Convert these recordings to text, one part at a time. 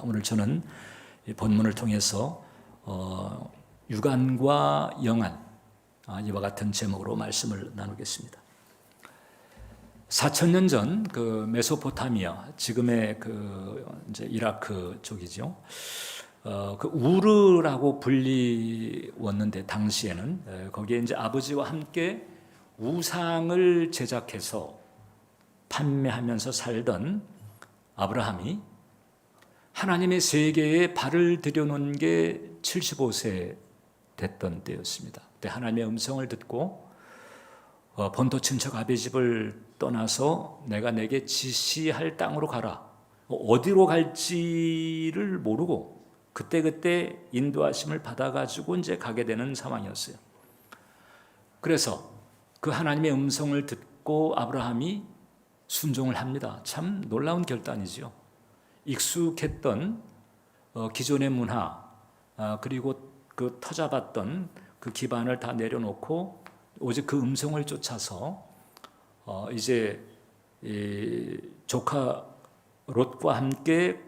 하겠습니다. 오늘 저는 이 본문을 통해서 유관과 영안, 이와 같은 제목으로 말씀을 나누겠습니다. 4,000년 전 그 메소포타미아, 지금의 이제 이라크 쪽이죠. 그 우르라고 불리웠는데 당시에는 거기에 이제 아버지와 함께 우상을 제작해서 판매하면서 살던 아브라함이 하나님의 세계에 발을 들여놓은 게 75세 됐던 때였습니다. 그때 하나님의 음성을 듣고 본토 친척 아비 집을 떠나서 내가 내게 지시할 땅으로 가라. 어디로 갈지를 모르고 그때그때 인도하심을 받아가지고 이제 가게 되는 상황이었어요. 그래서 그 하나님의 음성을 듣고 아브라함이 순종을 합니다. 참 놀라운 결단이죠. 익숙했던 기존의 문화, 그리고 그 터잡았던 그 기반을 다 내려놓고 오직 그 음성을 쫓아서 이제 조카 롯과 함께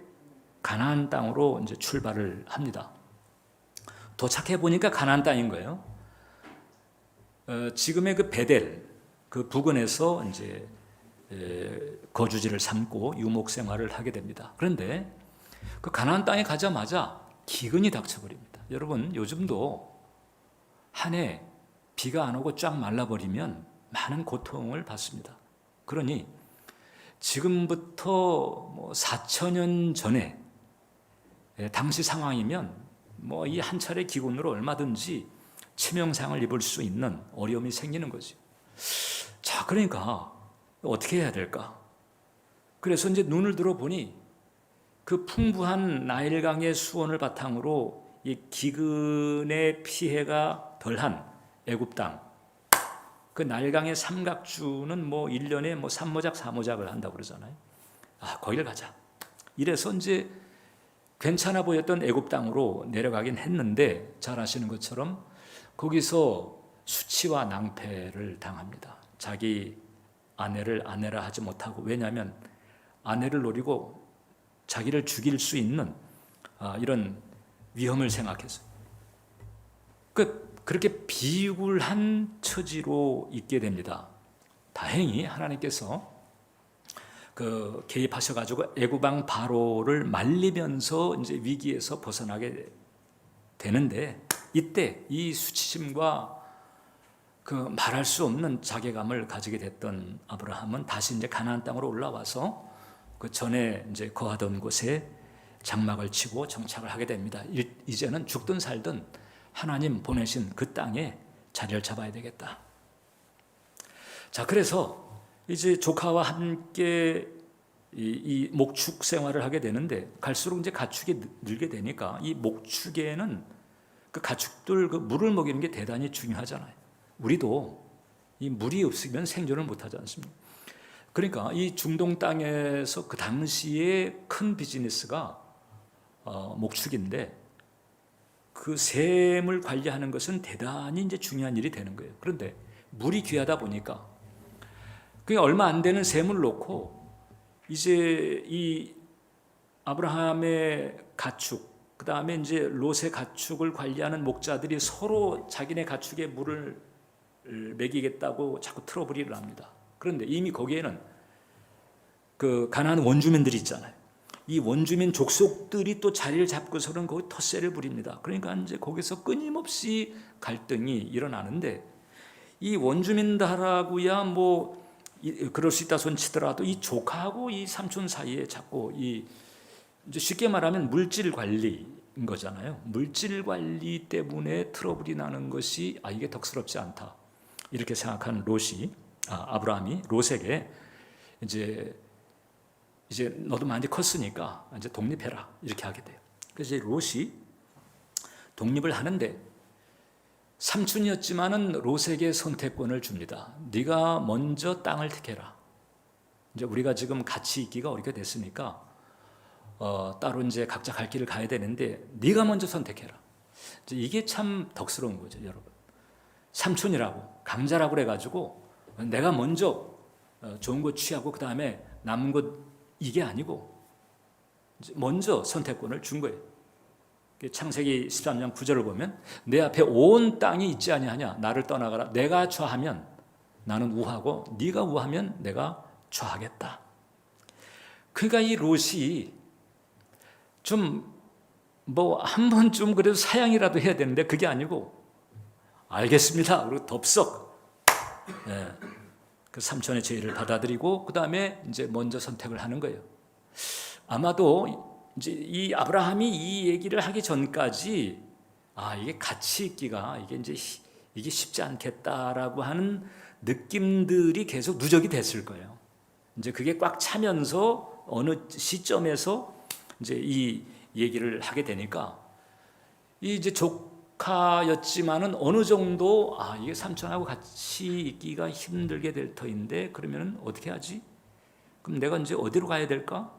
가나안 땅으로 이제 출발을 합니다. 도착해 보니까 가나안 땅인 거예요. 지금의 그 베델, 그 부근에서 이제 거주지를 삼고 유목 생활을 하게 됩니다. 그런데 그 가나안 땅에 가자마자 기근이 닥쳐버립니다. 여러분, 요즘도 한 해 비가 안 오고 쫙 말라버리면 많은 고통을 받습니다. 그러니 지금부터 뭐 4,000년 전에 당시 상황이면 뭐 이 한 차례 기근으로 얼마든지 치명상을 입을 수 있는 어려움이 생기는 거죠. 자, 그러니까 어떻게 해야 될까? 그래서 이제 눈을 들어보니 그 풍부한 나일강의 수원을 바탕으로 이 기근의 피해가 덜한 애굽 땅, 그 나일강의 삼각주는 뭐 1년에 뭐 3모작 4모작을 한다고 그러잖아요. 거기를 가자. 이래서 이제 괜찮아 보였던 애굽 땅으로 내려가긴 했는데 잘 아시는 것처럼 거기서 수치와 낭패를 당합니다. 자기 아내를 아내라 하지 못하고, 왜냐하면 아내를 노리고 자기를 죽일 수 있는 이런 위험을 생각해서 그렇게 비굴한 처지로 있게 됩니다. 다행히 하나님께서 개입하셔가지고 애굽 왕 바로를 말리면서 이제 위기에서 벗어나게 되는데, 이때 이 수치심과 그 말할 수 없는 자괴감을 가지게 됐던 아브라함은 다시 이제 가나안 땅으로 올라와서 그 전에 이제 거하던 곳에 장막을 치고 정착을 하게 됩니다. 이제는 죽든 살든 하나님 보내신 그 땅에 자리를 잡아야 되겠다. 자, 그래서 이제 조카와 함께 이 목축 생활을 하게 되는데, 갈수록 이제 가축이 늘게 되니까 이 목축에는 그 가축들 그 물을 먹이는 게 대단히 중요하잖아요. 우리도 이 물이 없으면 생존을 못하지 않습니까? 그러니까 이 중동 땅에서 그 당시에 큰 비즈니스가 목축인데, 그 샘을 관리하는 것은 대단히 이제 중요한 일이 되는 거예요. 그런데 물이 귀하다 보니까 그게 얼마 안 되는 샘을 놓고 이제 이 아브라함의 가축, 그 다음에 이제 롯의 가축을 관리하는 목자들이 서로 자기네 가축에 물을 먹이겠다고 자꾸 트러블을 합니다. 그런데 이미 거기에는 그 가나안 원주민들이 있잖아요. 이 원주민 족속들이 또 자리를 잡고서는 거기 텃세를 부립니다. 그러니까 이제 거기서 끊임없이 갈등이 일어나는데, 이 원주민들하고야 뭐 그럴 수 있다 손 치더라도 이 조카하고 이 삼촌 사이에 자꾸 이제 쉽게 말하면 물질 관리인 거잖아요. 물질 관리 때문에 트러블이 나는 것이 이게 덕스럽지 않다, 이렇게 생각한 아브라함이 롯에게 이제 너도 많이 컸으니까 이제 독립해라, 이렇게 하게 돼요. 그래서 롯이 독립을 하는데, 삼촌이었지만은 롯에게 선택권을 줍니다. 네가 먼저 땅을 택해라. 이제 우리가 지금 같이 있기가 어렵게 됐으니까 따로 이제 각자 갈 길을 가야 되는데 네가 먼저 선택해라. 이게 참 덕스러운 거죠, 여러분. 삼촌이라고 강자라고 그래가지고 내가 먼저 좋은 거 취하고 그 다음에 남은 것, 이게 아니고 먼저 선택권을 준 거예요. 창세기 13장 9절을 보면 내 앞에 온 땅이 있지 아니하냐 나를 떠나가라 내가 좌하면 나는 우하고 네가 우하면 내가 좌하겠다. 그러니까 이 롯이 좀 뭐 한 번쯤 그래도 사양이라도 해야 되는데 그게 아니고 알겠습니다. 그리고 덥석 그 삼촌의 제의를 받아들이고 그 다음에 이제 먼저 선택을 하는 거예요. 아마도 이제 이 아브라함이 이 얘기를 하기 전까지 이게 같이 있기가 이게 쉽지 않겠다라고 하는 느낌들이 계속 누적이 됐을 거예요. 이제 그게 꽉 차면서 어느 시점에서 이제 이 얘기를 하게 되니까 이제 조카였지만은 어느 정도 이게 삼촌하고 같이 있기가 힘들게 될 터인데 그러면은 어떻게 하지? 그럼 내가 이제 어디로 가야 될까?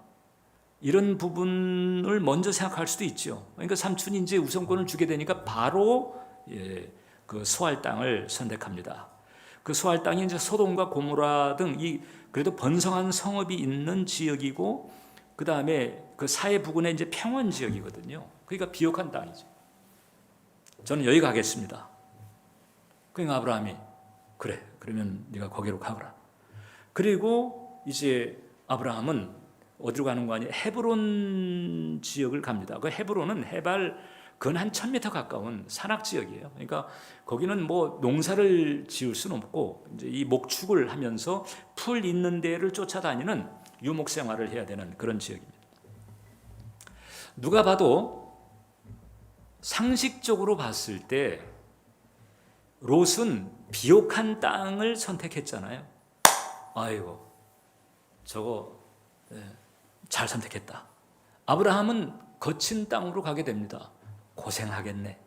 이런 부분을 먼저 생각할 수도 있죠. 그러니까 삼촌이 이제 우선권을 주게 되니까 바로 그 소알 땅을 선택합니다. 그 소알 땅이 이제 소돔과 고모라 등 이 그래도 번성한 성읍이 있는 지역이고 그 다음에 그 사해 부근에 이제 평원 지역이거든요. 그러니까 비옥한 땅이죠. 저는 여기 가겠습니다. 그러니까 아브라함이 그래 그러면 네가 거기로 가거라. 그리고 이제 아브라함은 어디로 가는 거 아니에요? 헤브론 지역을 갑니다. 그 헤브론은 해발 근 한 1000m 가까운 산악 지역이에요. 그러니까 거기는 뭐 농사를 지을 수는 없고 이제 이 목축을 하면서 풀 있는 데를 쫓아다니는 유목 생활을 해야 되는 그런 지역입니다. 누가 봐도 상식적으로 봤을 때 롯은 비옥한 땅을 선택했잖아요. 아이고 저거 잘 선택했다. 아브라함은 거친 땅으로 가게 됩니다. 고생하겠네.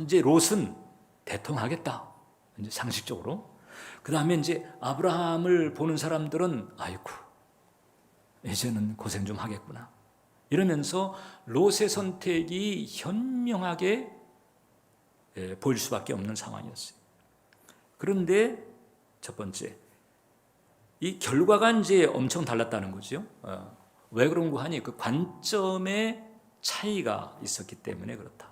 이제 롯은 대통하겠다. 이제 상식적으로. 그 다음에 이제 아브라함을 보는 사람들은 아이고 이제는 고생 좀 하겠구나. 이러면서 롯의 선택이 현명하게 보일 수밖에 없는 상황이었어요. 그런데 첫 번째, 이 결과가 이제 엄청 달랐다는 거죠. 왜 그런가 하니 그 관점의 차이가 있었기 때문에 그렇다.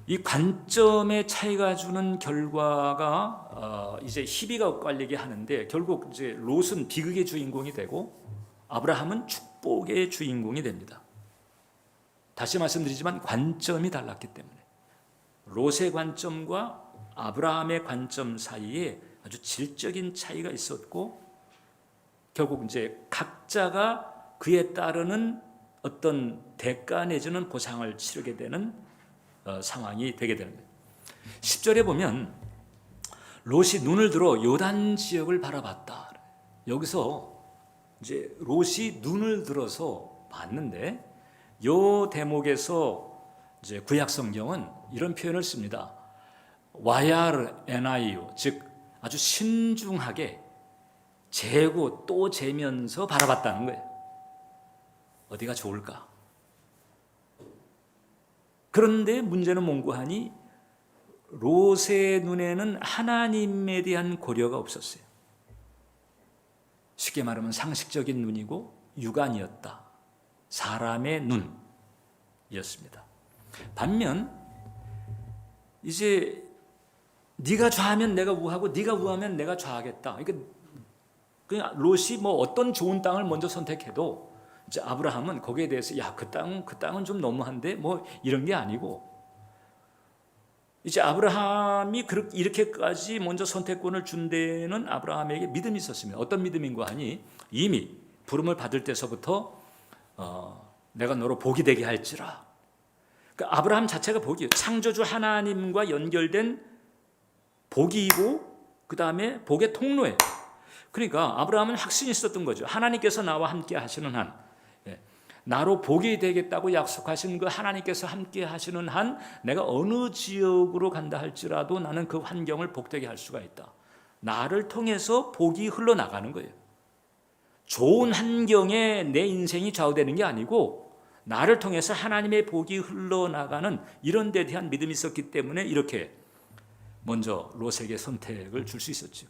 이 관점의 차이가 주는 결과가 이제 희비가 엇갈리게 하는데 결국 이제 롯은 비극의 주인공이 되고 아브라함은 축복의 주인공이 됩니다. 다시 말씀드리지만 관점이 달랐기 때문에 롯의 관점과 아브라함의 관점 사이에 아주 질적인 차이가 있었고 결국 이제 각자가 그에 따르는 어떤 대가 내지는 보상을 치르게 되는 상황이 되게 되는 거예요. 10절에 보면 롯이 눈을 들어 요단 지역을 바라봤다. 여기서 이제 롯이 눈을 들어서 봤는데 요 대목에서 이제 구약 성경은 이런 표현을 씁니다. 와야르 에나이유, 즉 아주 신중하게 재고 또 재면서 바라봤다는 거예요. 어디가 좋을까? 그런데 문제는 뭔고 하니 롯의 눈에는 하나님에 대한 고려가 없었어요. 쉽게 말하면 상식적인 눈이고 육안이었다. 사람의 눈이었습니다. 반면 이제 네가 좌하면 내가 우하고 네가 우하면 내가 좌하겠다. 그러니까 그냥 롯이 뭐 어떤 좋은 땅을 먼저 선택해도 이제 아브라함은 거기에 대해서 그 땅은 좀 너무한데 뭐 이런 게 아니고 이제 아브라함이 이렇게까지 먼저 선택권을 준 데는 아브라함에게 믿음이 있었습니다. 어떤 믿음인가 하니 이미 부름을 받을 때서부터 내가 너로 복이 되게 할지라. 그러니까 아브라함 자체가 복이에요. 창조주 하나님과 연결된 복이고 그 다음에 복의 통로예요. 그러니까 아브라함은 확신이 있었던 거죠. 하나님께서 나와 함께 하시는 한, 나로 복이 되겠다고 약속하신 그 하나님께서 함께 하시는 한 내가 어느 지역으로 간다 할지라도 나는 그 환경을 복되게 할 수가 있다. 나를 통해서 복이 흘러나가는 거예요. 좋은 환경에 내 인생이 좌우되는 게 아니고 나를 통해서 하나님의 복이 흘러나가는 이런 데 대한 믿음이 있었기 때문에 이렇게 먼저 롯에게 선택을 줄 수 있었죠.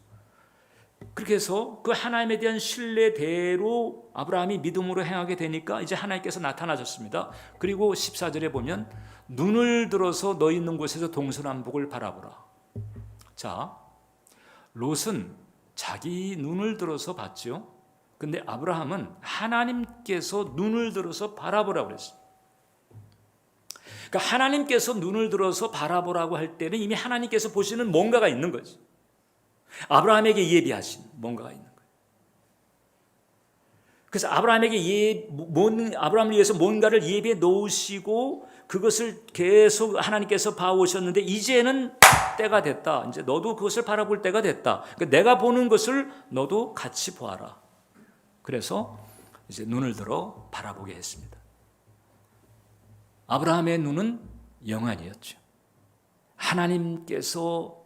그렇게 해서 그 하나님에 대한 신뢰대로 아브라함이 믿음으로 행하게 되니까 이제 하나님께서 나타나셨습니다. 그리고 14절에 보면 눈을 들어서 너희 있는 곳에서 동서남북을 바라보라. 자, 롯은 자기 눈을 들어서 봤죠. 근데 아브라함은 하나님께서 눈을 들어서 바라보라고 그랬어요. 그러니까 하나님께서 눈을 들어서 바라보라고 할 때는 이미 하나님께서 보시는 뭔가가 있는 거죠. 아브라함에게 예비하신 뭔가가 있는 거예요. 그래서 아브라함을 위해서 뭔가를 예비해 놓으시고 그것을 계속 하나님께서 봐오셨는데 이제는 때가 됐다. 이제 너도 그것을 바라볼 때가 됐다. 그러니까 내가 보는 것을 너도 같이 보아라. 그래서 이제 눈을 들어 바라보게 했습니다. 아브라함의 눈은 영안이었죠. 하나님께서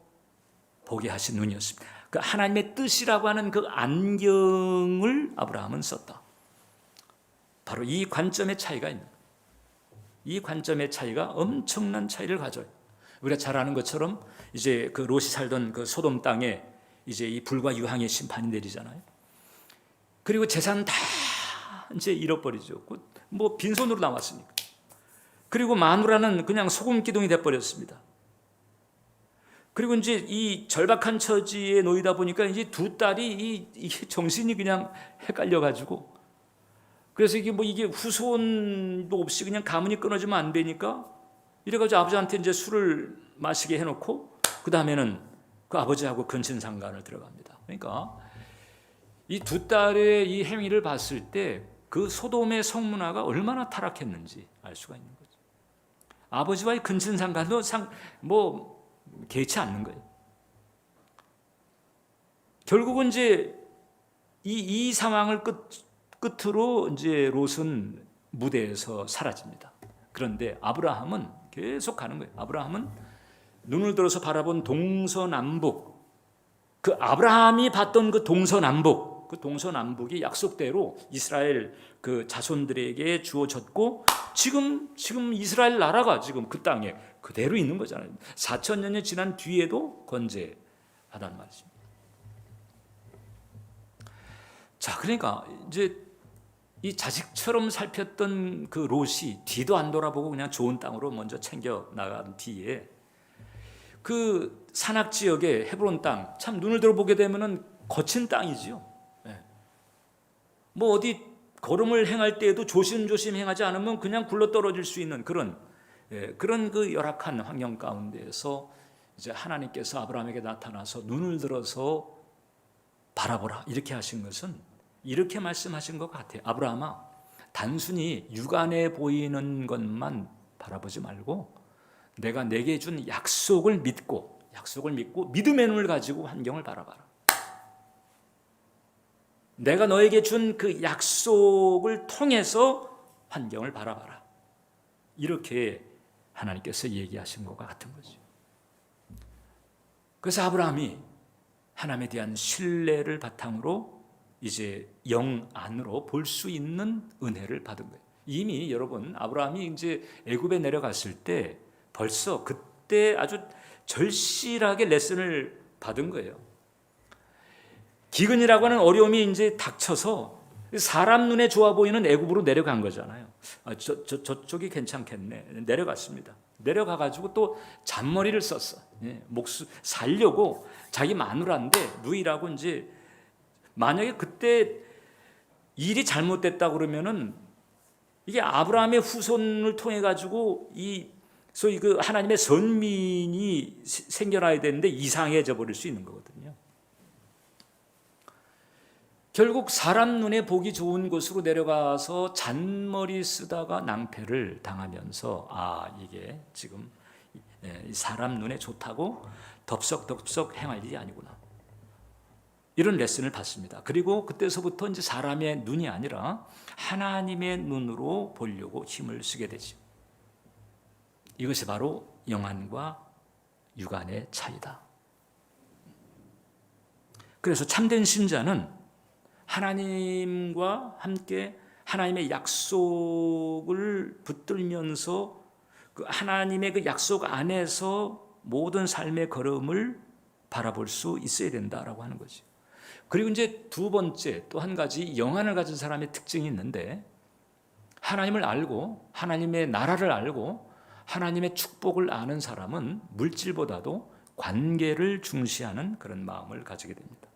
보게 하신 눈이었습니다. 그 하나님의 뜻이라고 하는 그 안경을 아브라함은 썼다. 바로 이 관점의 차이가 있는 거예요. 이 관점의 차이가 엄청난 차이를 가져요. 우리가 잘 아는 것처럼 이제 그 롯이 살던 그 소돔 땅에 이제 이 불과 유황의 심판이 내리잖아요. 그리고 재산 다 이제 잃어버리죠. 뭐 빈손으로 남았으니까. 그리고 마누라는 그냥 소금 기둥이 돼버렸습니다. 그리고 이제 이 절박한 처지에 놓이다 보니까 이제 두 딸이 이 정신이 그냥 헷갈려가지고 그래서 이게 후손도 없이 그냥 가문이 끊어지면 안 되니까 이래가지고 아버지한테 이제 술을 마시게 해놓고 그 다음에는 그 아버지하고 근친상간을 들어갑니다. 그러니까 이 두 딸의 이 행위를 봤을 때 그 소돔의 성문화가 얼마나 타락했는지 알 수가 있는 거죠. 아버지와의 근친상간도 개의치 않는 거예요. 결국은 이제 이 상황을 끝으로 이제 롯은 무대에서 사라집니다. 그런데 아브라함은 계속 가는 거예요. 아브라함은 눈을 들어서 바라본 동서남북, 그 아브라함이 봤던 그 동서남북이 약속대로 이스라엘 그 자손들에게 주어졌고 지금 이스라엘 나라가 지금 그 땅에 그대로 있는 거잖아요. 4,000년이 지난 뒤에도 건재하다는 말이죠. 자, 그러니까 이제 이 자식처럼 살폈던 그 롯이 뒤도 안 돌아보고 그냥 좋은 땅으로 먼저 챙겨 나간 뒤에 그 산악 지역의 헤브론 땅, 참 눈을 들어보게 되면은 거친 땅이지요. 뭐 어디 걸음을 행할 때에도 조심조심 행하지 않으면 그냥 굴러 떨어질 수 있는 그런 그 열악한 환경 가운데에서 이제 하나님께서 아브라함에게 나타나서 눈을 들어서 바라보라 이렇게 하신 것은 이렇게 말씀하신 것 같아요. 아브라함아, 단순히 육안에 보이는 것만 바라보지 말고 내가 내게 준 약속을 믿고 믿음의 눈을 가지고 환경을 바라봐라. 내가 너에게 준 그 약속을 통해서 환경을 바라봐라. 이렇게 하나님께서 얘기하신 것 같은 거죠. 그래서 아브라함이 하나님에 대한 신뢰를 바탕으로 이제 영 안으로 볼 수 있는 은혜를 받은 거예요. 이미 여러분 아브라함이 이제 애굽에 내려갔을 때 벌써 그때 아주 절실하게 레슨을 받은 거예요. 기근이라고 하는 어려움이 이제 닥쳐서 사람 눈에 좋아 보이는 애굽으로 내려간 거잖아요. 저쪽이 괜찮겠네. 내려갔습니다. 내려가가지고 또 잔머리를 썼어. 살려고 자기 마누라인데 누이라고 이제 만약에 그때 일이 잘못됐다 그러면은 이게 아브라함의 후손을 통해 가지고 소위 그 하나님의 선민이 생겨나야 되는데 이상해져 버릴 수 있는 거거든요. 결국 사람 눈에 보기 좋은 곳으로 내려가서 잔머리 쓰다가 낭패를 당하면서 이게 지금 사람 눈에 좋다고 덥석덥석 행할 일이 아니구나. 이런 레슨을 받습니다. 그리고 그때서부터 이제 사람의 눈이 아니라 하나님의 눈으로 보려고 힘을 쓰게 되죠. 이것이 바로 영안과 육안의 차이다. 그래서 참된 신자는 하나님과 함께 하나님의 약속을 붙들면서 그 하나님의 그 약속 안에서 모든 삶의 걸음을 바라볼 수 있어야 된다라고 하는 거죠. 그리고 이제 두 번째 또 한 가지 영안을 가진 사람의 특징이 있는데, 하나님을 알고 하나님의 나라를 알고 하나님의 축복을 아는 사람은 물질보다도 관계를 중시하는 그런 마음을 가지게 됩니다.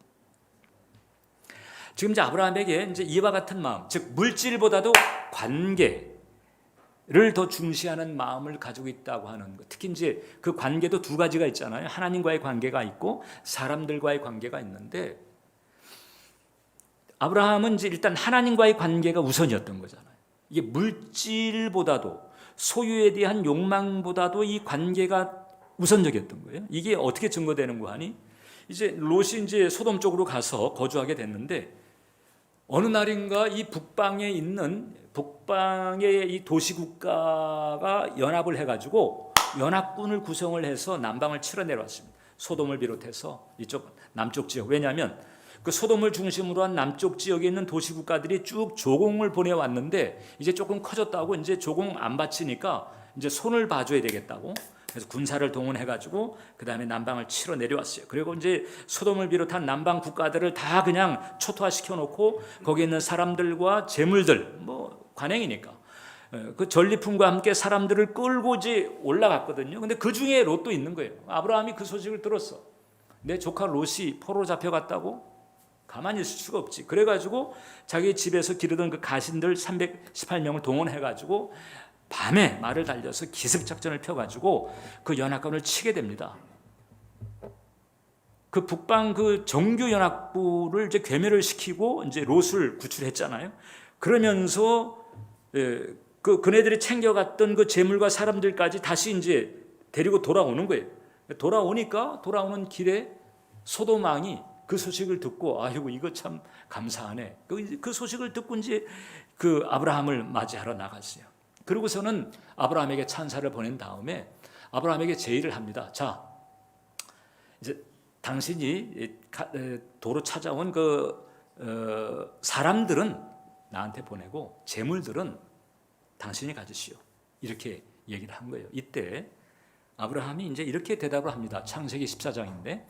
지금 이제 아브라함에게 이제 이와 같은 마음, 즉 물질보다도 관계를 더 중시하는 마음을 가지고 있다고 하는 것. 특히 이제 그 관계도 두 가지가 있잖아요. 하나님과의 관계가 있고 사람들과의 관계가 있는데, 아브라함은 이제 일단 하나님과의 관계가 우선이었던 거잖아요. 이게 물질보다도 소유에 대한 욕망보다도 이 관계가 우선적이었던 거예요. 이게 어떻게 증거되는고 하니, 이제 롯이 이제 소돔 쪽으로 가서 거주하게 됐는데, 어느 날인가 이 북방의 이 도시국가가 연합을 해가지고 연합군을 구성을 해서 남방을 치러 내려왔습니다. 소돔을 비롯해서 이쪽 남쪽 지역. 왜냐하면 그 소돔을 중심으로 한 남쪽 지역에 있는 도시국가들이 쭉 조공을 보내왔는데, 이제 조금 커졌다고 이제 조공 안 바치니까 이제 손을 봐줘야 되겠다고, 그래서 군사를 동원해가지고 그 다음에 남방을 치러 내려왔어요. 그리고 이제 소돔을 비롯한 남방 국가들을 다 그냥 초토화시켜 놓고 거기에 있는 사람들과 재물들, 뭐 관행이니까 그 전리품과 함께 사람들을 끌고 이제 올라갔거든요. 근데 그 중에 롯도 있는 거예요. 아브라함이 그 소식을 들었어. 내 조카 롯이 포로로 잡혀갔다고? 가만히 있을 수가 없지. 그래가지고 자기 집에서 기르던 그 가신들 318명을 동원해가지고 밤에 말을 달려서 기습작전을 펴가지고 그 연합군을 치게 됩니다. 그 북방 그 정규연합부를 이제 괴멸을 시키고 이제 롯을 구출했잖아요. 그러면서 그네들이 챙겨갔던 그 재물과 사람들까지 다시 이제 데리고 돌아오는 거예요. 돌아오는 길에 소돔 왕이 그 소식을 듣고, 아이고 이거 참 감사하네. 그 소식을 듣고 이제 그 아브라함을 맞이하러 나갔어요. 그러고서는 아브라함에게 찬사를 보낸 다음에 아브라함에게 제의를 합니다. 자, 이제 당신이 도로 찾아온 그 사람들은 나한테 보내고 재물들은 당신이 가지시오. 이렇게 얘기를 한 거예요. 이때 아브라함이 이제 이렇게 대답을 합니다. 창세기 14장인데,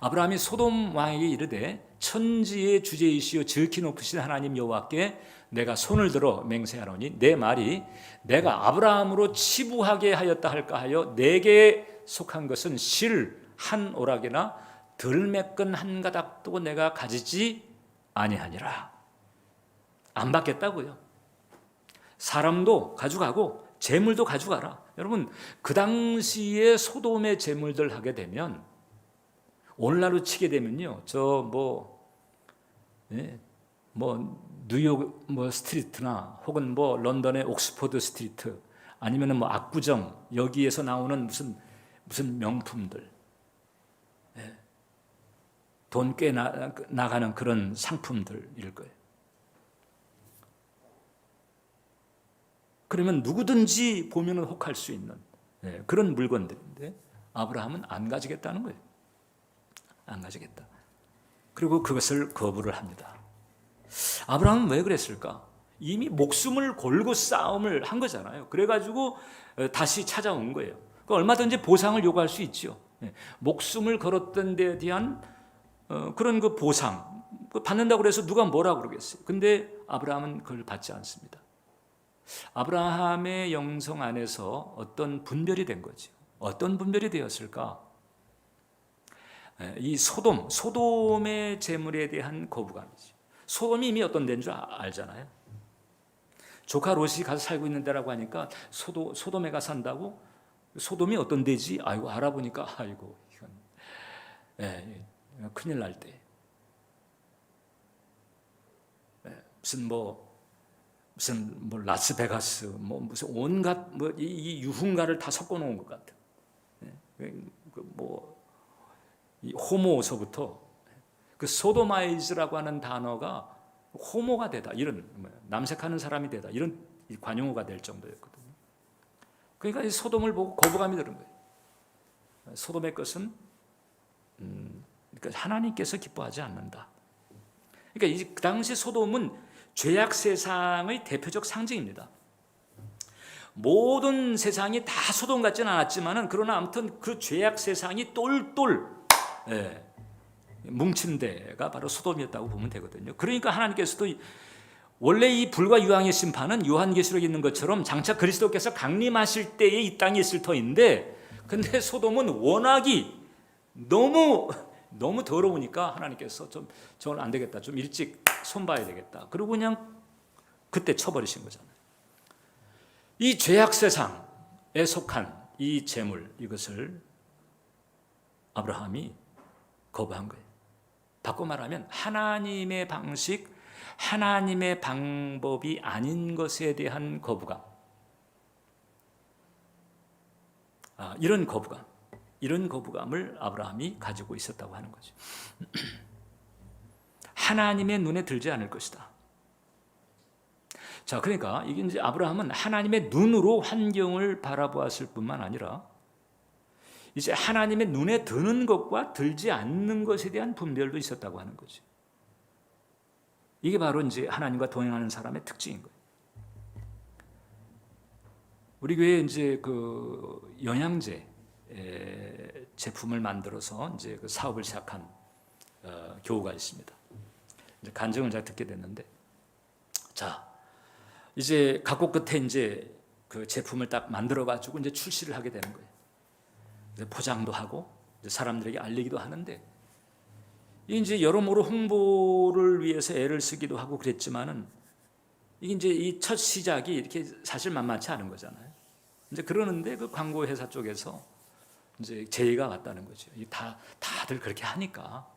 아브라함이 소돔 왕에게 이르되 천지의 주제이시오 지극히 높으신 하나님 여호와께 내가 손을 들어 맹세하노니 내 말이 내가 아브라함으로 치부하게 하였다 할까 하여 내게 속한 것은 실 한 오락이나 들매끈 한 가닥도 내가 가지지 아니하니라. 안 받겠다고요. 사람도 가져가고 재물도 가져가라. 여러분, 그 당시에 소돔의 재물들 하게 되면, 오늘날로 치게 되면요, 뉴욕 스트리트나 혹은 런던의 옥스퍼드 스트리트, 아니면은 압구정, 여기에서 나오는 무슨 명품들, 돈 꽤 나가는 그런 상품들일 거예요. 그러면 누구든지 보면은 혹할 수 있는 그런 물건들인데, 아브라함은 안 가지겠다는 거예요. 안 가지겠다. 그리고 그것을 거부를 합니다. 아브라함은 왜 그랬을까? 이미 목숨을 걸고 싸움을 한 거잖아요. 그래가지고 다시 찾아온 거예요. 얼마든지 보상을 요구할 수 있죠. 목숨을 걸었던 데에 대한 그런 그 보상 받는다고 해서 누가 뭐라 그러겠어요. 근데 아브라함은 그걸 받지 않습니다. 아브라함의 영성 안에서 어떤 분별이 된 거죠. 어떤 분별이 되었을까? 이 소돔의 재물에 대한 거부감이죠. 소돔이 이미 어떤 데인 줄 알잖아요. 조카 롯이 가서 살고 있는 데라고 하니까 소돔에 가서 산다고? 소돔이 어떤 데지? 아이고, 알아보니까 아이고 이건 큰일 날 때. 무슨 라스베가스 무슨 온갖 이 유흥가를 다 섞어 놓은 것 같아. 이 호모서부터 그 소도마이즈라고 하는 단어가 호모가 되다, 이런 남색하는 사람이 되다, 이런 관용어가 될 정도였거든요. 그러니까 이 소돔을 보고 거부감이 드는 거예요. 소돔의 것은 그러니까 하나님께서 기뻐하지 않는다. 그러니까 그 당시 소돔은 죄악 세상의 대표적 상징입니다. 모든 세상이 다 소돔 같지는 않았지만은, 그러나 아무튼 그 죄악 세상이 똘똘 뭉친 데가 바로 소돔이었다고 보면 되거든요. 그러니까 하나님께서도 원래 이 불과 유황의 심판은 요한계시록에 있는 것처럼 장차 그리스도께서 강림하실 때에 이 땅에 있을 터인데, 근데 소돔은 워낙이 너무 더러우니까 하나님께서 좀 저건 안 되겠다, 좀 일찍 손봐야 되겠다, 그리고 그냥 그때 쳐버리신 거잖아요. 이 죄악 세상에 속한 이 재물, 이것을 아브라함이 거부한 거예요. 바꿔 말하면 하나님의 방식, 하나님의 방법이 아닌 것에 대한 거부감, 이런 거부감을 아브라함이 가지고 있었다고 하는 거죠. 하나님의 눈에 들지 않을 것이다. 자, 그러니까 이게 이제 아브라함은 하나님의 눈으로 환경을 바라보았을 뿐만 아니라 이제 하나님의 눈에 드는 것과 들지 않는 것에 대한 분별도 있었다고 하는 거죠. 이게 바로 이제 하나님과 동행하는 사람의 특징인 거예요. 우리 교회에 이제 그 영양제 제품을 만들어서 이제 그 사업을 시작한 교우가 있습니다. 이제 간증을 제가 듣게 됐는데, 자, 이제 각국 끝에 이제 그 제품을 딱 만들어 가지고 이제 출시를 하게 되는 거예요. 이제 포장도 하고 이제 사람들에게 알리기도 하는데, 이제 여러모로 홍보를 위해서 애를 쓰기도 하고 그랬지만은 이게 이제 이 첫 시작이 이렇게 사실 만만치 않은 거잖아요. 이제 그러는데 그 광고 회사 쪽에서 이제 제의가 왔다는 거죠. 다들 그렇게 하니까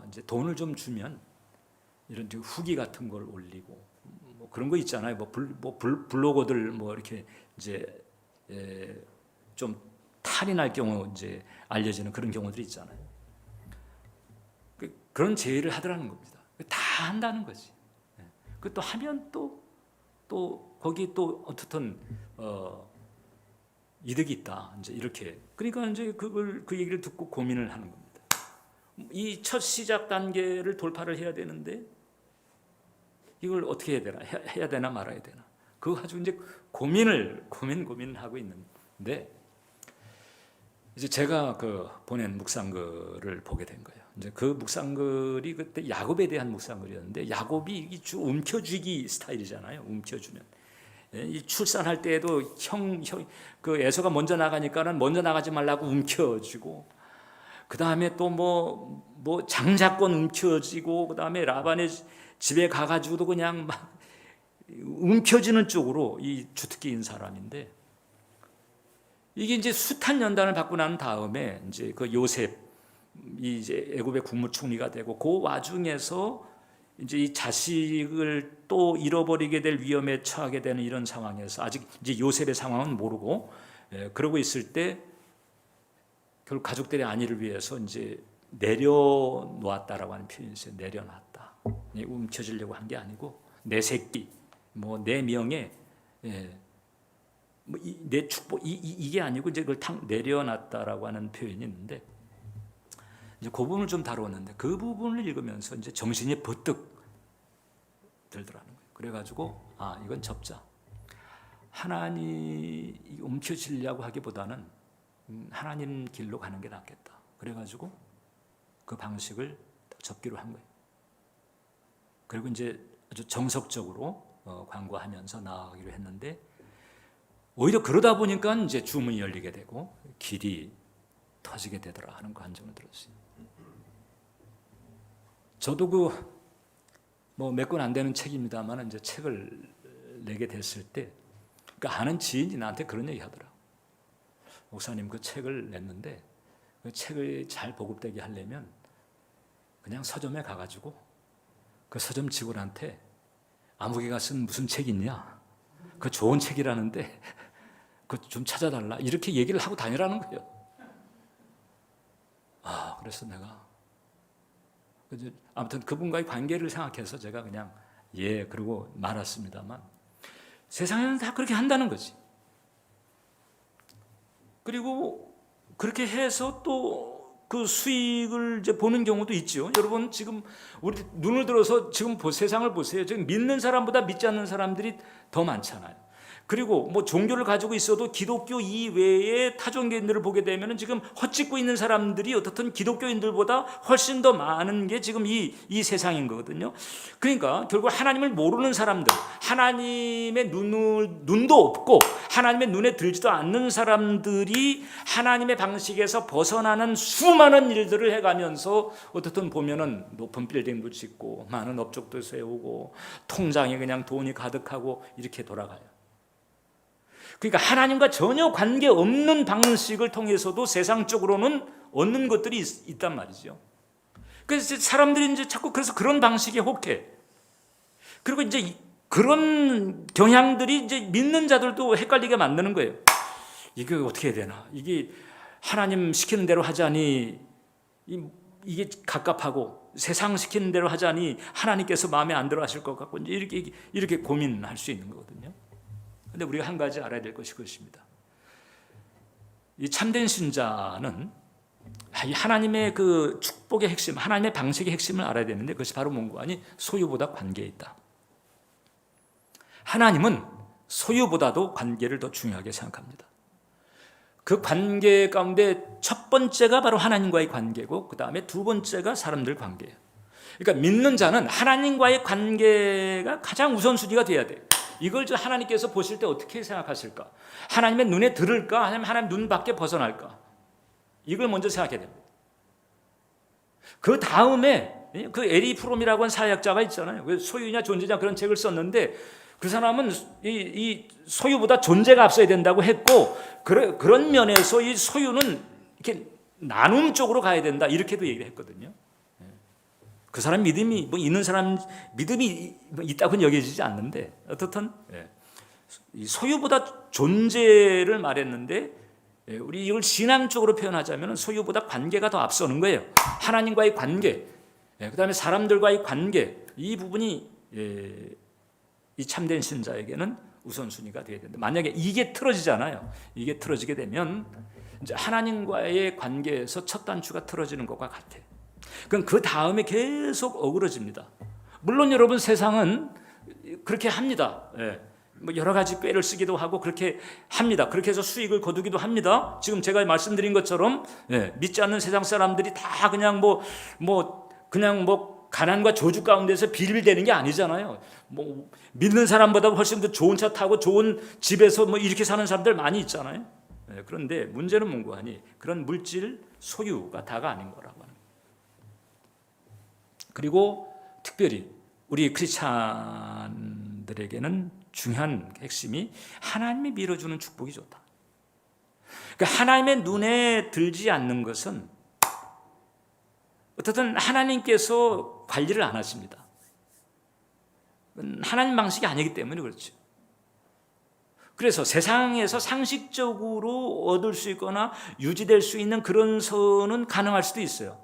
이제 돈을 좀 주면 이런 후기 같은 걸 올리고 뭐 그런 거 있잖아요. 블로거들 뭐 이렇게 이제 좀 탈이 날 경우 이제 알려지는 그런 경우들이 있잖아요. 그런 제의를 하더라는 겁니다. 다 한다는 거지. 그 또 하면 또 거기 또 어떻든 이득이 있다. 이제 이렇게. 그러니까 이제 그 얘기를 듣고 고민을 하는 겁니다. 이 첫 시작 단계를 돌파를 해야 되는데 이걸 어떻게 해야 되나? 해야 되나 말아야 되나? 그거 가지고 이제 고민을 하고 있는데, 이제 제가 그 보낸 묵상글을 보게 된 거예요. 이제 그 묵상글이 그때 야곱에 대한 묵상글이었는데, 야곱이 움켜쥐기 스타일이잖아요. 움켜주는. 이 출산할 때에도 그 에서가 먼저 나가니까는 먼저 나가지 말라고 움켜쥐고, 그 다음에 또 뭐 장자권 움켜쥐고, 그 다음에 라반의 집에 가가지고도 그냥 막 움켜쥐는 쪽으로 이 주특기인 사람인데, 이게 이제 숱한 연단을 받고 난 다음에 이제 그 요셉 이제 애굽의 국무총리가 되고, 그 와중에서 이제 이 자식을 또 잃어버리게 될 위험에 처하게 되는 이런 상황에서, 아직 이제 요셉의 상황은 모르고 그러고 있을 때 결국 가족들의 안위를 위해서 이제 내려놓았다라고 하는 표현이 있어요. 내려놨다. 움켜쥐려고 한 게 아니고 내 새끼, 뭐 내 명예, 내 축복, 이게 아니고 이제 그걸 탁 내려놨다라고 하는 표현이 있는데, 이제 그 부분을 좀 다루었는데, 그 부분을 읽으면서 이제 정신이 버뜩 들더라는 거예요. 그래가지고 이건 접자. 하나님 움켜쥐려고 하기보다는 하나님 길로 가는 게 낫겠다. 그래가지고 그 방식을 접기로 한 거예요. 그리고 이제 아주 정석적으로 광고하면서 나아가기로 했는데, 오히려 그러다 보니까 이제 주문이 열리게 되고 길이 터지게 되더라 하는 간증을 들었어요. 저도 뭐 몇 권 안 되는 책입니다만 이제 책을 내게 됐을 때, 그 아는 지인이 나한테 그런 얘기 하더라. 목사님, 그 책을 냈는데 그 책을 잘 보급되게 하려면 그냥 서점에 가가지고 그 서점 직원한테 아무개가 쓴 무슨 책 있냐? 그 좋은 책이라는데 그거 좀 찾아달라. 이렇게 얘기를 하고 다니라는 거예요. 그래서 내가 아무튼 그분과의 관계를 생각해서 제가 그냥 그러고 말았습니다만, 세상에는 다 그렇게 한다는 거지. 그리고 그렇게 해서 또 그 수익을 이제 보는 경우도 있죠. 여러분, 지금 우리 눈을 들어서 지금 세상을 보세요. 지금 믿는 사람보다 믿지 않는 사람들이 더 많잖아요. 그리고 뭐 종교를 가지고 있어도 기독교 이외에 타 종교인들을 보게 되면 지금 헛짓고 있는 사람들이 어떻든 기독교인들보다 훨씬 더 많은 게 지금 이 세상인 거거든요. 그러니까 결국 하나님을 모르는 사람들, 하나님의 눈도 없고 하나님의 눈에 들지도 않는 사람들이 하나님의 방식에서 벗어나는 수많은 일들을 해가면서 어떻든 보면은 높은 빌딩도 짓고 많은 업적도 세우고 통장에 그냥 돈이 가득하고 이렇게 돌아가요. 그러니까 하나님과 전혀 관계없는 방식을 통해서도 세상적으로는 얻는 것들이 있단 말이죠. 그래서 사람들이 이제 자꾸 그래서 그런 방식에 혹해. 그리고 이제 그런 경향들이 이제 믿는 자들도 헷갈리게 만드는 거예요. 이게 어떻게 해야 되나? 이게 하나님 시키는 대로 하자니 이게 갑갑하고 세상 시키는 대로 하자니 하나님께서 마음에 안 들어 하실 것 같고 이렇게 고민할 수 있는 거거든요. 근데 우리가 한 가지 알아야 될 것이 그것입니다. 이 참된 신자는 이 하나님의 그 축복의 핵심, 하나님의 방식의 핵심을 알아야 되는데 그것이 바로 뭔가 아니 소유보다 관계에 있다. 하나님은 소유보다도 관계를 더 중요하게 생각합니다. 그 관계 가운데 첫 번째가 바로 하나님과의 관계고 그 다음에 두 번째가 사람들 관계예요. 그러니까 믿는 자는 하나님과의 관계가 가장 우선순위가 돼야 돼요. 이걸 하나님께서 보실 때 어떻게 생각하실까? 하나님의 눈에 들을까? 아니면 하나님 눈 밖에 벗어날까? 이걸 먼저 생각해야 됩니다. 그 다음에 그 에리 프롬이라고 하는 사회학자가 있잖아요. 소유냐 존재냐 그런 책을 썼는데 그 사람은 이 소유보다 존재가 앞서야 된다고 했고 그런 면에서 이 소유는 이렇게 나눔 쪽으로 가야 된다 이렇게도 얘기를 했거든요. 그 사람 믿음이 뭐 있는 사람 믿음이 있다고는 여겨지지 않는데 어떻든 이 소유보다 존재를 말했는데 우리 이걸 신앙적으로 표현하자면 소유보다 관계가 더 앞서는 거예요. 하나님과의 관계, 그다음에 사람들과의 관계 이 부분이 이 참된 신자에게는 우선순위가 되어야 된다. 만약에 이게 틀어지잖아요. 이게 틀어지게 되면 이제 하나님과의 관계에서 첫 단추가 틀어지는 것과 같아요. 그럼 그 다음에 계속 어그러집니다. 물론 여러분 세상은 그렇게 합니다. 뭐 여러 가지 꾀를 쓰기도 하고 그렇게 합니다. 그렇게 해서 수익을 거두기도 합니다. 지금 제가 말씀드린 것처럼 믿지 않는 세상 사람들이 다 그냥 그냥 가난과 저주 가운데서 빌빌대는 게 아니잖아요. 뭐 믿는 사람보다 훨씬 더 좋은 차 타고 좋은 집에서 뭐 이렇게 사는 사람들 많이 있잖아요. 그런데 문제는 뭔가 하니 그런 물질 소유가 다가 아닌 거라고 하는. 그리고 특별히 우리 크리스찬들에게는 중요한 핵심이 하나님이 밀어주는 축복이 좋다. 그러니까 하나님의 눈에 들지 않는 것은 어쨌든 하나님께서 관리를 안 하십니다. 하나님 방식이 아니기 때문에 그렇죠. 그래서 세상에서 상식적으로 얻을 수 있거나 유지될 수 있는 그런 선은 가능할 수도 있어요.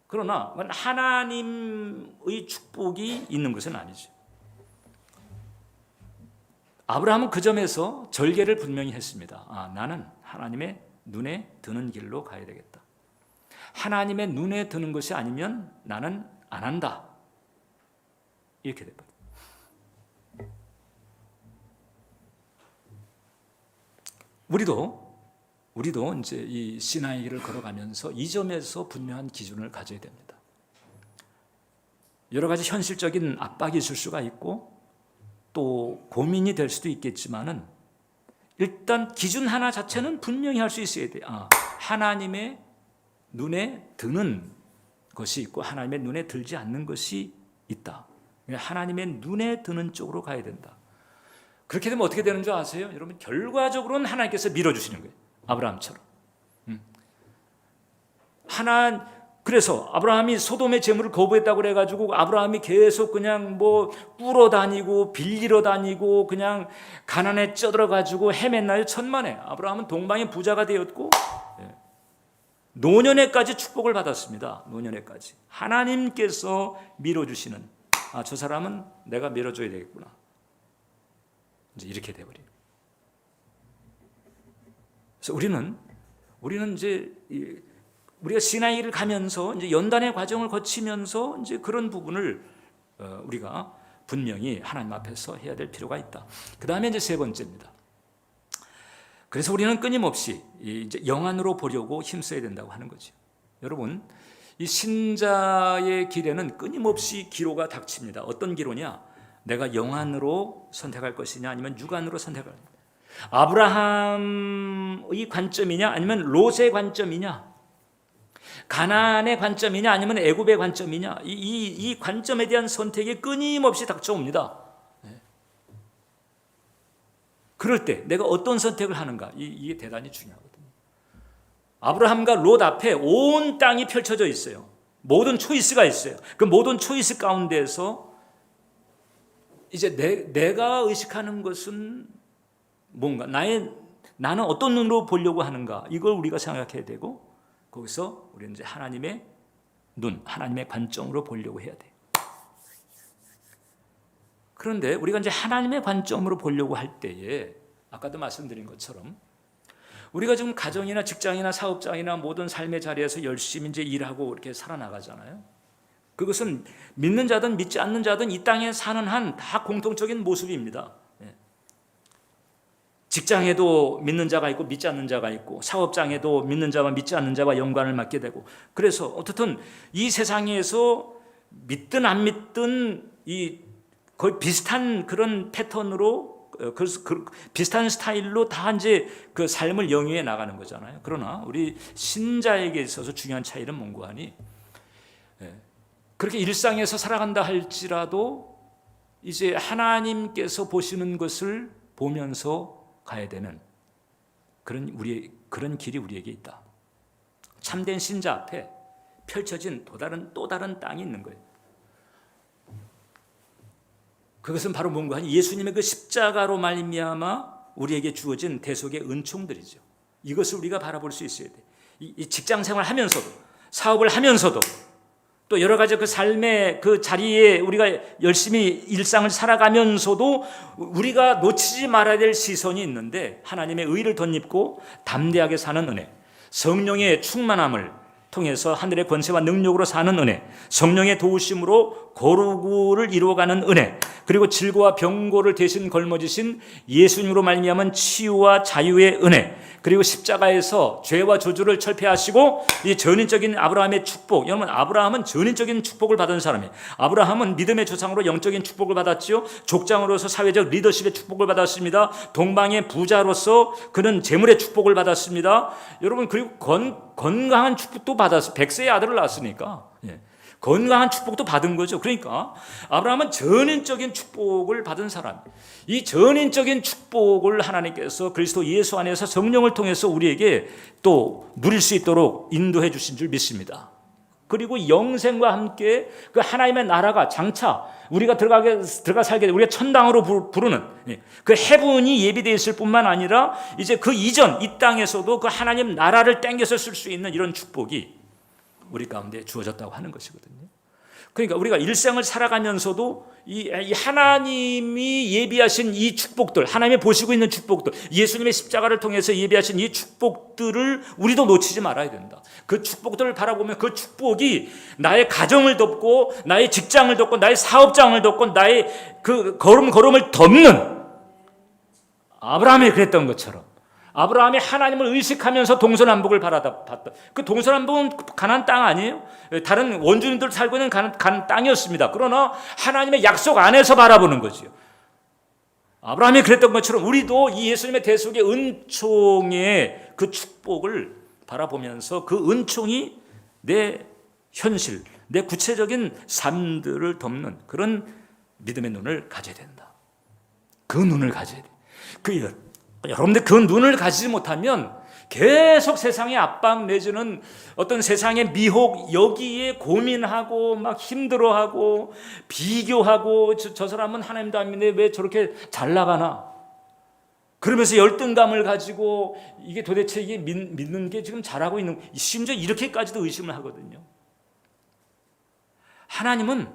그러나 하나님의 축복이 있는 것은 아니죠. 아브라함은 그 점에서 절개를 분명히 했습니다. 나는 하나님의 눈에 드는 길로 가야 되겠다. 하나님의 눈에 드는 것이 아니면 나는 안 한다. 이렇게 돼버려요. 우리도 이제 이 시나이 길을 걸어가면서 이 점에서 분명한 기준을 가져야 됩니다. 여러 가지 현실적인 압박이 있을 수가 있고 또 고민이 될 수도 있겠지만은 일단 기준 하나 자체는 분명히 할 수 있어야 돼요. 하나님의 눈에 드는 것이 있고 하나님의 눈에 들지 않는 것이 있다. 하나님의 눈에 드는 쪽으로 가야 된다. 그렇게 되면 어떻게 되는 줄 아세요? 여러분 결과적으로는 하나님께서 밀어주시는 거예요. 아브라함처럼. 그래서 아브라함이 소돔의 재물을 거부했다고 그래가지고 아브라함이 계속 그냥 꾸러 다니고 빌리러 다니고 그냥 가난에 쪄들어가지고 헤맸나요? 천만에. 아브라함은 동방의 부자가 되었고 노년에까지 축복을 받았습니다. 노년에까지. 하나님께서 밀어주시는 저 사람은 내가 밀어줘야 되겠구나. 이제 이렇게 돼버려요. 그래서 우리는 이제 우리가 시나이를 가면서 이제 연단의 과정을 거치면서 이제 그런 부분을 우리가 분명히 하나님 앞에서 해야 될 필요가 있다. 그 다음에 이제 세 번째입니다. 그래서 우리는 끊임없이 이제 영안으로 보려고 힘써야 된다고 하는 거죠. 여러분, 이 신자의 길에는 끊임없이 기로가 닥칩니다. 어떤 기로냐? 내가 영안으로 선택할 것이냐 아니면 육안으로 선택할 것이냐. 아브라함의 관점이냐 아니면 롯의 관점이냐, 가나안의 관점이냐 아니면 애굽의 관점이냐, 이 관점에 대한 선택이 끊임없이 닥쳐옵니다. 그럴 때 내가 어떤 선택을 하는가, 이게 대단히 중요하거든요. 아브라함과 롯 앞에 온 땅이 펼쳐져 있어요. 모든 초이스가 있어요. 그 모든 초이스 가운데에서 이제 내가 의식하는 것은 뭔가, 나는 어떤 눈으로 보려고 하는가, 이걸 우리가 생각해야 되고, 거기서 우리는 이제 하나님의 눈, 하나님의 관점으로 보려고 해야 돼요. 그런데 우리가 이제 하나님의 관점으로 보려고 할 때에, 아까도 말씀드린 것처럼 우리가 지금 가정이나 직장이나 사업장이나 모든 삶의 자리에서 열심히 이제 일하고 이렇게 살아나가잖아요. 그것은 믿는 자든 믿지 않는 자든 이 땅에 사는 한 다 공통적인 모습입니다. 직장에도 믿는 자가 있고 믿지 않는 자가 있고, 사업장에도 믿는 자와 믿지 않는 자와 연관을 맡게 되고, 그래서 어떻든 이 세상에서 믿든 안 믿든 거의 비슷한 그런 패턴으로, 비슷한 스타일로 다 이제 그 삶을 영위해 나가는 거잖아요. 그러나 우리 신자에게 있어서 중요한 차이는 뭔가 하니, 그렇게 일상에서 살아간다 할지라도 이제 하나님께서 보시는 것을 보면서 가야 되는 그런 길이 우리에게 있다. 참된 신자 앞에 펼쳐진 또 다른 땅이 있는 거예요. 그것은 바로 뭔가 하니 예수님의 그 십자가로 말미암아 우리에게 주어진 대속의 은총들이죠. 이것을 우리가 바라볼 수 있어야 돼. 이 직장 생활하면서도, 사업을 하면서도, 또 여러 가지 그 삶의 그 자리에 우리가 열심히 일상을 살아가면서도 우리가 놓치지 말아야 될 시선이 있는데, 하나님의 의를 덧입고 담대하게 사는 은혜, 성령의 충만함을 통해서 하늘의 권세와 능력으로 사는 은혜, 성령의 도우심으로 거룩을 이루어가는 은혜, 그리고 질고와 병고를 대신 걸머지신 예수님으로 말미암은 치유와 자유의 은혜, 그리고 십자가에서 죄와 저주를 철폐하시고 이 전인적인 아브라함의 축복. 여러분, 아브라함은 전인적인 축복을 받은 사람이에요. 아브라함은 믿음의 조상으로 영적인 축복을 받았지요. 족장으로서 사회적 리더십의 축복을 받았습니다. 동방의 부자로서 그는 재물의 축복을 받았습니다. 여러분, 그리고 건강한 축복도 받았어요. 100세의 아들을 낳았으니까. 건강한 축복도 받은 거죠. 그러니까 아브라함은 전인적인 축복을 받은 사람. 이 전인적인 축복을 하나님께서 그리스도 예수 안에서 성령을 통해서 우리에게 또 누릴 수 있도록 인도해 주신 줄 믿습니다. 그리고 영생과 함께 그 하나님의 나라가 장차 우리가 들어가 살게 돼, 우리가 천당으로 부르는 그 해분이 예비되어 있을 뿐만 아니라 이제 그 이전 이 땅에서도 그 하나님 나라를 땡겨서 쓸 수 있는 이런 축복이 우리 가운데 주어졌다고 하는 것이거든요. 그러니까 우리가 일생을 살아가면서도 이 하나님이 예비하신 이 축복들, 하나님이 보시고 있는 축복들, 예수님의 십자가를 통해서 예비하신 이 축복들을 우리도 놓치지 말아야 된다. 그 축복들을 바라보면 그 축복이 나의 가정을 덮고, 나의 직장을 덮고, 나의 사업장을 덮고, 나의 그 걸음을 덮는, 아브라함이 그랬던 것처럼 아브라함이 하나님을 의식하면서 동서남북을 바라봤다. 그 동서남북은 가나안 땅 아니에요? 다른 원주민들 살고 있는 가나안 땅이었습니다. 그러나 하나님의 약속 안에서 바라보는 거지요. 아브라함이 그랬던 것처럼 우리도 이 예수님의 대속의 은총의 그 축복을 바라보면서 그 은총이 내 현실, 내 구체적인 삶들을 덮는 그런 믿음의 눈을 가져야 된다. 그 눈을 가져야 돼. 여러분들 그 눈을 가지지 못하면 계속 세상의 압박 내지는 어떤 세상의 미혹, 여기에 고민하고 막 힘들어하고 비교하고, 저 사람은 하나님도 안 믿는데 왜 저렇게 잘 나가나, 그러면서 열등감을 가지고 이게 도대체 이게 믿는 게 지금 잘하고 있는, 심지어 이렇게까지도 의심을 하거든요. 하나님은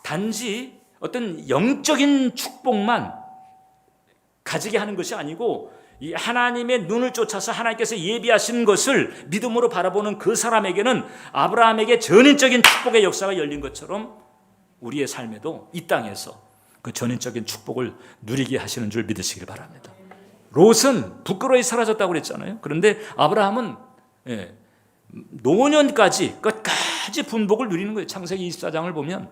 단지 어떤 영적인 축복만 가지게 하는 것이 아니고, 이 하나님의 눈을 쫓아서 하나님께서 예비하신 것을 믿음으로 바라보는 그 사람에게는 아브라함에게 전인적인 축복의 역사가 열린 것처럼 우리의 삶에도 이 땅에서 그 전인적인 축복을 누리게 하시는 줄 믿으시길 바랍니다. 롯은 부끄러이 사라졌다고 그랬잖아요. 그런데 아브라함은 노년까지 끝까지 분복을 누리는 거예요. 창세기 24장을 보면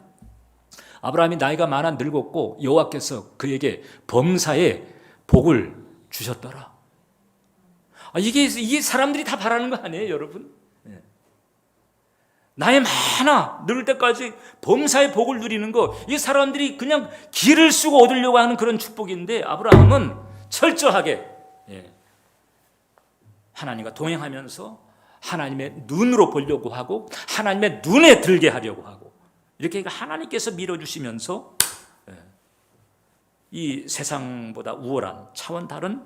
아브라함이 나이가 많아 늙었고 여호와께서 그에게 범사에 복을 주셨더라. 이게 사람들이 다 바라는 거 아니에요, 여러분? 나이 많아 늙을 때까지 범사의 복을 누리는 거, 이게 사람들이 그냥 길을 쓰고 얻으려고 하는 그런 축복인데, 아브라함은 철저하게 하나님과 동행하면서 하나님의 눈으로 보려고 하고 하나님의 눈에 들게 하려고 하고, 이렇게 하나님께서 밀어주시면서 이 세상보다 우월한 차원 다른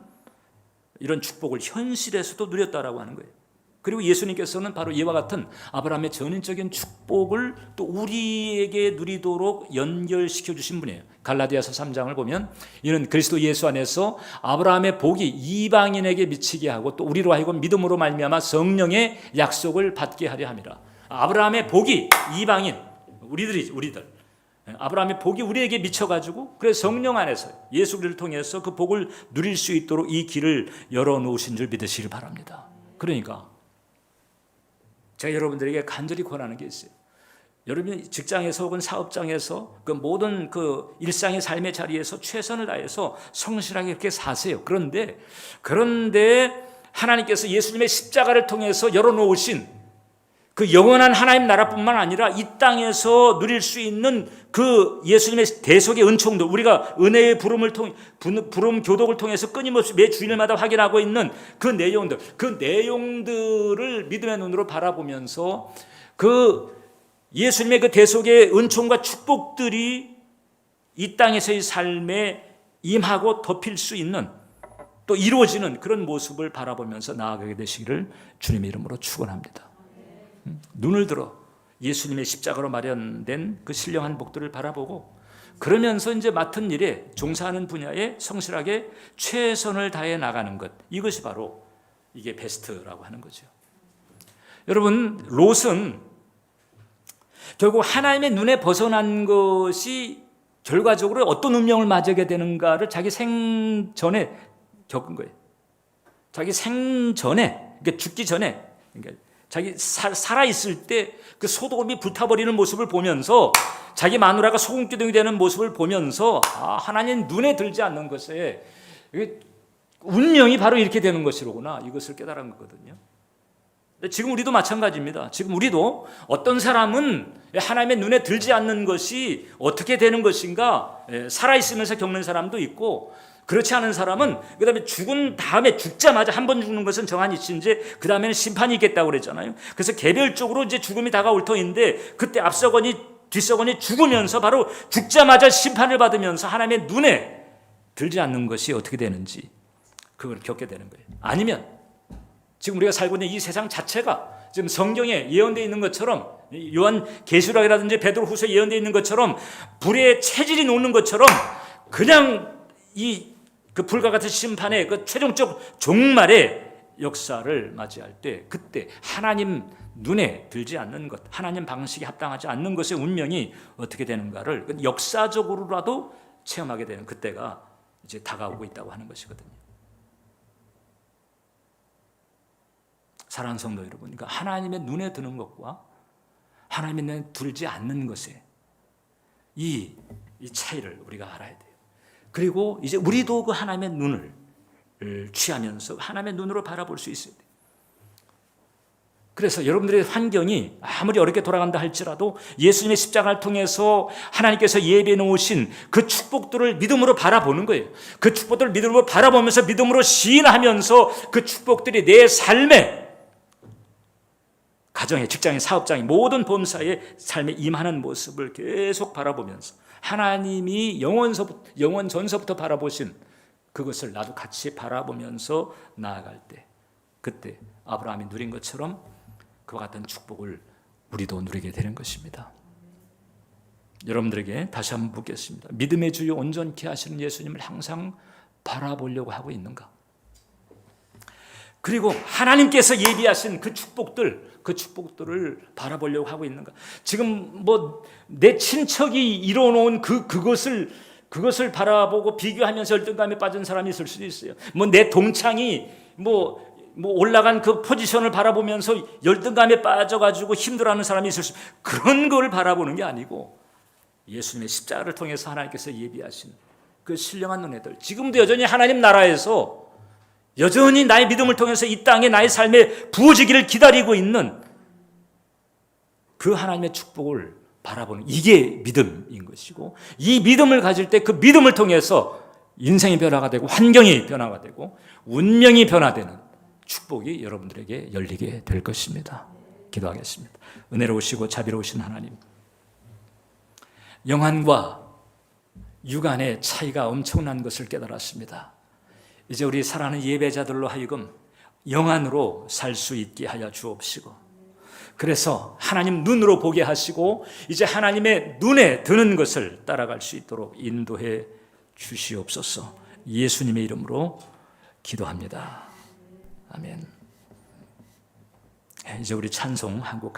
이런 축복을 현실에서도 누렸다라고 하는 거예요. 그리고 예수님께서는 바로 이와 같은 아브라함의 전인적인 축복을 또 우리에게 누리도록 연결시켜 주신 분이에요. 갈라디아서 3장을 보면 이는 그리스도 예수 안에서 아브라함의 복이 이방인에게 미치게 하고 또 우리로 하여금 믿음으로 말미암아 성령의 약속을 받게 하려 함이라. 아브라함의 복이 이방인, 우리들 아브라함의 복이 우리에게 미쳐가지고, 그래서 성령 안에서 예수 그리스도를 통해서 그 복을 누릴 수 있도록 이 길을 열어놓으신 줄 믿으시길 바랍니다. 그러니까 제가 여러분들에게 간절히 권하는 게 있어요. 여러분이 직장에서 혹은 사업장에서 그 모든 그 일상의 삶의 자리에서 최선을 다해서 성실하게 이렇게 사세요. 그런데 하나님께서 예수님의 십자가를 통해서 열어놓으신 그 영원한 하나님 나라뿐만 아니라 이 땅에서 누릴 수 있는 그 예수님의 대속의 은총들, 우리가 은혜의 부름 교독을 통해서 끊임없이 매 주일마다 확인하고 있는 그 내용들을 믿음의 눈으로 바라보면서 그 예수님의 그 대속의 은총과 축복들이 이 땅에서의 삶에 임하고 덮일 수 있는, 또 이루어지는 그런 모습을 바라보면서 나아가게 되시기를 주님의 이름으로 축원합니다. 눈을 들어 예수님의 십자가로 마련된 그 신령한 복들을 바라보고, 그러면서 이제 맡은 일에 종사하는 분야에 성실하게 최선을 다해 나가는 것, 이것이 바로 이게 베스트라고 하는 거죠. 여러분, 롯은 결국 하나님의 눈에 벗어난 것이 결과적으로 어떤 운명을 맞게 되는가를 자기 생전에 겪은 거예요. 자기 생전에, 그러니까 죽기 전에, 그러니까 자기 살아있을 때 그 소돔이 불타버리는 모습을 보면서, 자기 마누라가 소금기둥이 되는 모습을 보면서 하나님 눈에 들지 않는 것에 운명이 바로 이렇게 되는 것이로구나, 이것을 깨달은 거거든요. 지금 우리도 마찬가지입니다. 지금 우리도 어떤 사람은 하나님의 눈에 들지 않는 것이 어떻게 되는 것인가 살아있으면서 겪는 사람도 있고, 그렇지 않은 사람은 그 다음에 죽은 다음에 죽자마자 한 번 죽는 것은 정한 이치인지 그 다음에는 심판이 있겠다고 그랬잖아요. 그래서 개별적으로 이제 죽음이 다가올 터인데, 그때 앞서거니 뒤서거니 죽으면서 바로 죽자마자 심판을 받으면서 하나님의 눈에 들지 않는 것이 어떻게 되는지 그걸 겪게 되는 거예요. 아니면 지금 우리가 살고 있는 이 세상 자체가 지금 성경에 예언되어 있는 것처럼, 요한 계시록이라든지 베드로후서에 예언되어 있는 것처럼 불의 체질이 녹는 것처럼 그냥 그 불과 같은 심판의 그 최종적 종말의 역사를 맞이할 때, 그때 하나님 눈에 들지 않는 것, 하나님 방식에 합당하지 않는 것의 운명이 어떻게 되는가를 역사적으로라도 체험하게 되는 그때가 이제 다가오고 있다고 하는 것이거든요. 사랑하는 성도 여러분, 그러니까 하나님의 눈에 드는 것과 하나님의 눈에 들지 않는 것의 이 차이를 우리가 알아야 돼요. 그리고 이제 우리도 그 하나님의 눈을 취하면서 하나님의 눈으로 바라볼 수 있어야 돼요. 그래서 여러분들의 환경이 아무리 어렵게 돌아간다 할지라도 예수님의 십자가를 통해서 하나님께서 예비해 놓으신 그 축복들을 믿음으로 바라보는 거예요. 그 축복들을 믿음으로 바라보면서 믿음으로 시인하면서 그 축복들이 내 삶에, 가정에, 직장에, 사업장에, 모든 범사의 삶에 임하는 모습을 계속 바라보면서 하나님이 영원 전서부터 바라보신 그것을 나도 같이 바라보면서 나아갈 때, 그때 아브라함이 누린 것처럼 그와 같은 축복을 우리도 누리게 되는 것입니다. 여러분들에게 다시 한번 묻겠습니다. 믿음의 주요 온전케 하시는 예수님을 항상 바라보려고 하고 있는가? 그리고 하나님께서 예비하신 그 축복들을 바라보려고 하고 있는가? 지금 뭐 내 친척이 이뤄놓은 그것을 그것을 바라보고 비교하면서 열등감에 빠진 사람이 있을 수도 있어요. 뭐 내 동창이 뭐 올라간 그 포지션을 바라보면서 열등감에 빠져가지고 힘들어하는 사람이 있을 수 있어요. 그런 걸 바라보는 게 아니고 예수님의 십자가를 통해서 하나님께서 예비하신 그 신령한 은혜들, 지금도 여전히 하나님 나라에서 여전히 나의 믿음을 통해서 이 땅에 나의 삶에 부어지기를 기다리고 있는 그 하나님의 축복을 바라보는, 이게 믿음인 것이고, 이 믿음을 가질 때 그 믿음을 통해서 인생이 변화가 되고 환경이 변화가 되고 운명이 변화되는 축복이 여러분들에게 열리게 될 것입니다. 기도하겠습니다. 은혜로우시고 자비로우신 하나님, 영안과 육안의 차이가 엄청난 것을 깨달았습니다. 이제 우리 사랑하는 예배자들로 하여금 영안으로 살 수 있게 하여 주옵시고, 그래서 하나님 눈으로 보게 하시고 이제 하나님의 눈에 드는 것을 따라갈 수 있도록 인도해 주시옵소서. 예수님의 이름으로 기도합니다. 아멘. 이제 우리 찬송 한 곡